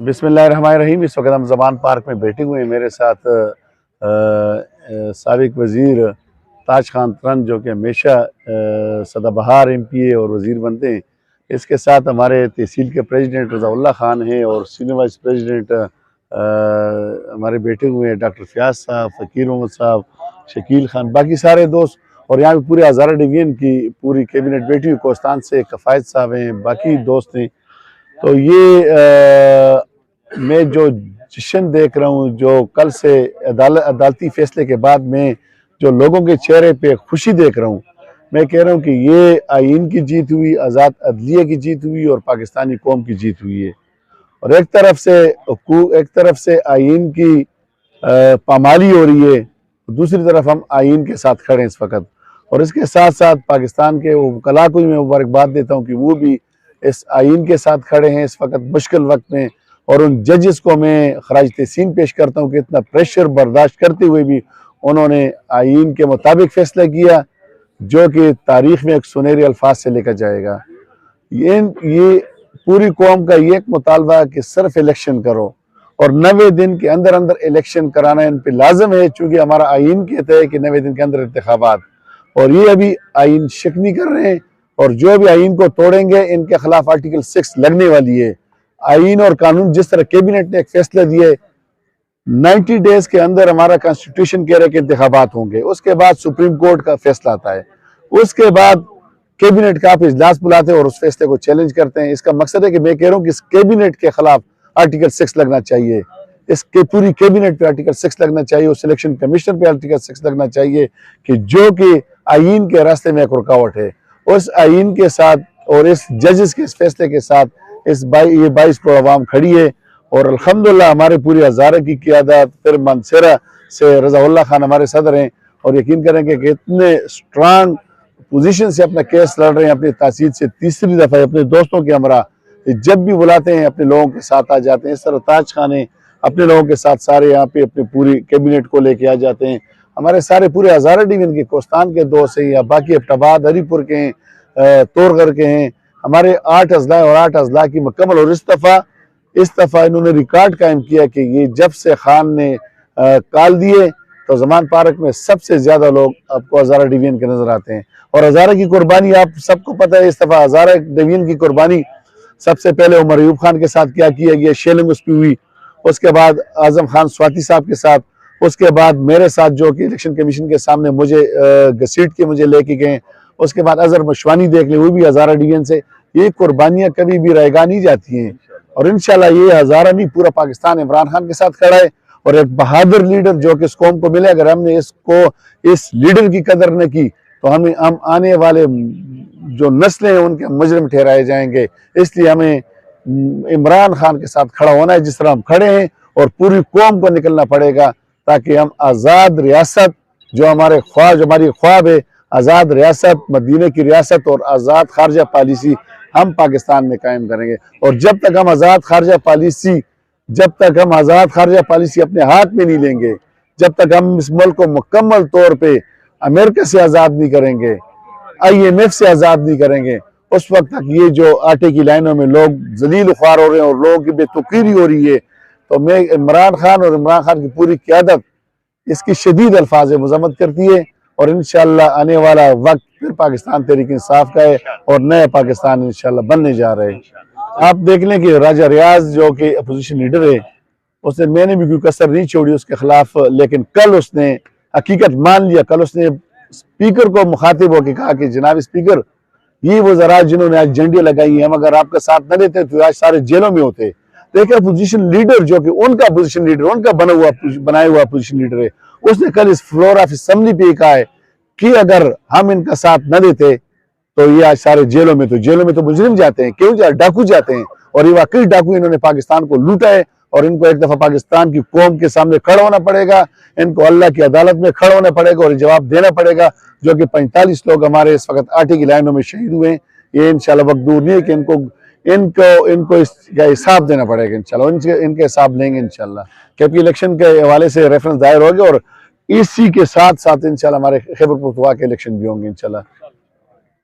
बिस्मिल्लाहिर्रहमानिर्रहीम। इस वक्त हम ज़मान पार्क में बैठे हुए हैं। मेरे साथ साबिक वज़ीर ताज खान तरन जो कि हमेशा सदाबहार MPA और वज़ीर बनते हैं। इसके साथ हमारे तहसील के प्रेसिडेंट रज़ाउल्लाह खान हैं और सीनियर वाइस प्रेसिडेंट हमारे बैठे हुए हैं, डॉक्टर फ़याज़ साहब, फ़कीर मोहम्मद साहब, शकील खान, बाकी सारे दोस्त। और यहाँ पे पूरे हज़ारा डिवीज़न की पूरी कैबिनेट बैठी हुई। कोस्तान से कफ़ायत साहब हैं, बाकी दोस्त हैं। तो ये मैं जो जश्न देख रहा हूँ, जो कल से अदालती फैसले के बाद मैं जो लोगों के चेहरे पे खुशी देख रहा हूँ, मैं कह रहा हूँ कि ये आइन की जीत हुई, आज़ाद अदलिया की जीत हुई और पाकिस्तानी कौम की जीत हुई है। और एक तरफ से आइन की पामाली हो रही है, दूसरी तरफ हम आइन के साथ खड़े हैं इस वक्त। और इसके साथ साथ पाकिस्तान के वकला को मैं मुबारकबाद देता हूँ कि वो भी इस आइन के साथ खड़े हैं इस वक्त मुश्किल वक्त में। और उन जजेस को मैं खराज तहसीन पेश करता हूँ कि इतना प्रेशर बर्दाश्त करते हुए भी उन्होंने आइन के मुताबिक फैसला किया, जो कि तारीख में एक सुनहरे अल्फाज से लेकर जाएगा। ये पूरी कौम का ये एक मुतालबा कि सिर्फ इलेक्शन करो और 90 दिन के अंदर अंदर इलेक्शन कराना इन पर लाजम है, चूँकि हमारा आइन कहता है कि 90 दिन के अंदर इंतखाबात। और ये अभी आइन शिकनी कर रहे हैं और जो भी आइन को तोड़ेंगे इनके खिलाफ आर्टिकल 6 लगने वाली है। आइन और कानून जिस तरह कैबिनेट ने एक फैसला दिया है, 90 डेज के अंदर हमारा कॉन्स्टिट्यूशन कह रहा है कि इंतखाबात होंगे, उसके बाद सुप्रीम कोर्ट का फैसला आता है, उसके बाद कैबिनेट का आप इजलास बुलाते हैं और उस फैसले को चैलेंज करते हैं। इसका मकसद है कि मैं कह रहा हूँ कि इस कैबिनेट के खिलाफ आर्टिकल 6 लगना चाहिए, इसके पूरी कैबिनेट पे आर्टिकल 6 लगना चाहिए और सिलेक्शन कमीशन पे आर्टिकल 6 लगना चाहिए कि जो कि आइन के रास्ते में एक रुकावट है। उस आइन के साथ और इस जजेस के इस फैसले के साथ ये 22 करोड़ आवाम खड़ी है। और अल्हम्दुलिल्लाह हमारे पूरी हज़ारा की क़ियादत, फिर मनसेरा से रज़ाउल्लाह खान हमारे सदर हैं और यकीन करेंगे कि इतने स्ट्रांग पोजीशन से अपना केस लड़ रहे हैं। अपनी तहसील से तीसरी दफ़ा अपने दोस्तों के हमरा जब भी बुलाते हैं अपने लोगों के साथ आ जाते हैं। इस तरह ताज खान है, अपने लोगों के साथ सारे यहाँ पे अपनी पूरी कैबिनेट को लेके आ जाते हैं। हमारे सारे पूरे हज़ारा डिवीज़न के कोस्तान के दोस्त हैं या बाकी अब्टाबाद हरीपुर के हैं, तोरगर के हैं, हमारे 8 अजला और 8 अजला की मुकम्मल। और इस दफ़ा इन्होंने रिकॉर्ड कायम किया कि ये जब से खान ने काल दिए तो ज़मान पार्क में सबसे ज़्यादा लोग आपको हज़ारा डिवीज़न के नज़र आते हैं। और हज़ारा की कुर्बानी आप सबको पता है, इस दफ़ा हज़ारा डिवीज़न की कुर्बानी सबसे पहले उमर अयूब खान के साथ क्या किया गया, शेलिंग उस पर हुई, उसके बाद आज़म खान स्वाति साहब के साथ, उसके बाद मेरे साथ जो कि इलेक्शन कमीशन के सामने मुझे घसीट के मुझे लेके गए, उसके बाद अजहर मशवानी देख ले, वो भी हज़ारा डिवीज़न से। ये कुर्बानियाँ कभी भी रहेगा नहीं जाती हैं और इंशाल्लाह ये हज़ारा नहीं पूरा पाकिस्तान इमरान खान के साथ खड़ा है। और एक बहादुर लीडर जो कि इस कौम को मिले, अगर हमने इस लीडर की कदर न की तो हम आने वाले जो नस्लें हैं उनके मुजरिम ठहराए जाएंगे। इसलिए हमें इमरान खान के साथ खड़ा होना है जिस तरह हम खड़े हैं, और पूरी कौम को निकलना पड़ेगा ताकि हम आज़ाद रियासत जो हमारी ख्वाब है, आज़ाद रियासत, मदीने की रियासत और आज़ाद खारजा पॉलिसी हम पाकिस्तान में कायम करेंगे। और जब तक हम आज़ाद खारजा पॉलिसी अपने हाथ में नहीं लेंगे, जब तक हम इस मुल्क को मुकम्मल तौर पे अमेरिका से आज़ाद नहीं करेंगे, IMF से आज़ाद नहीं करेंगे, उस वक्त तक ये जो आटे की लाइनों में लोग जलील ख्वार हो रहे हैं और लोगों की बेतुकीरी हो रही है। तो मैं इमरान खान की पूरी क़यादत इसकी शदीद अल्फाज मज़म्मत करती है और इंशाअल्लाह आने वाला वक्त फिर पाकिस्तान तहरीक इंसाफ का है और नया पाकिस्तान इंशाअल्लाह बनने जा रहे हैं। आप देख लें कि राजा रियाज जो कि अपोजिशन लीडर है, उसने मैंने भी कोई कसर नहीं छोड़ी उसके खिलाफ, लेकिन कल उसने हकीकत मान लिया। कल उसने स्पीकर को मुखातिब होकर कहा कि जनाब स्पीकर, ये वो ज़रा जिन्होंने आज झंडियाँ लगाई हैं, हम अगर आपका साथ न देते तो आज सारे जेलों में होते। देखिए अपोजिशन लीडर जो कि उनका अपोजिशन लीडर, उनका बनाया हुआ अपोजिशन लीडर है, उसने कल इस फ्लोर ऑफ असेंबली पे कहा है कि अगर हम इनका साथ न देते तो ये आज सारे जेलों में तो मुजरिम जाते हैं, क्यों डाकू जाते हैं। और ये वाकई डाकू, इन्होंने पाकिस्तान को लूटा है और इनको एक दफा पाकिस्तान की कौम के सामने खड़ा होना पड़ेगा, इनको अल्लाह की अदालत में खड़ा होना पड़ेगा और जवाब देना पड़ेगा। जो कि 45 लोग हमारे इस वक्त आटे की लाइनों में शहीद हुए हैं, ये इंशाल्लाह वक्त दूर नहीं है कि इनको इसका हिसाब देना पड़ेगा। इंशाल्लाह इनके हिसाब लेंगे इंशाल्लाह, क्योंकि इलेक्शन के हवाले से रेफरेंस दायर हो गया और इसी के साथ साथ इंशाल्लाह हमारे खैबर पख्तूनख्वा के इलेक्शन भी होंगे इंशाल्लाह।